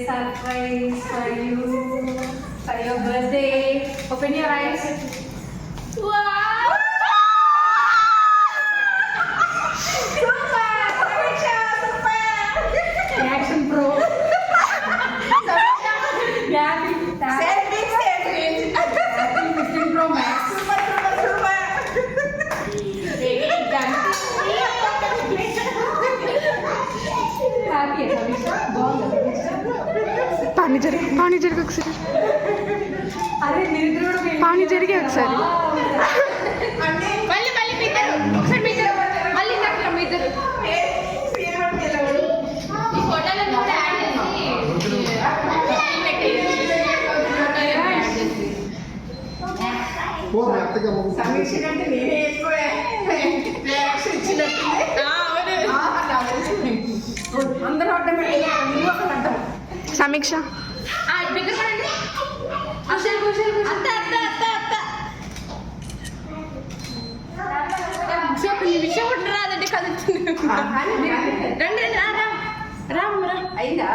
surprise for you for your birthday. Open your eyes. Wow! Super! Super! Reaction pro. Happy 15 Pro Max. Super. Happy पानी जरिगे ఒకసారి అరే నిద్ర కూడా पानी జరిగే ఒకసారి మళ్ళీ మీద్దరు ఒకసారి మీద్దరు మళ్ళీ నాకు మీద్దరు ఈ ఫోటోలను కూడా యాడ్ చేసి సమీక్ష కంటే నేనే ఎక్కువ రియాక్షన్ ఇచ్చినట్టుంది. అందరూ అడ్డం సమీక్ష విషయం రాదంటే కదులుతుంది. రండి రా అయిందా?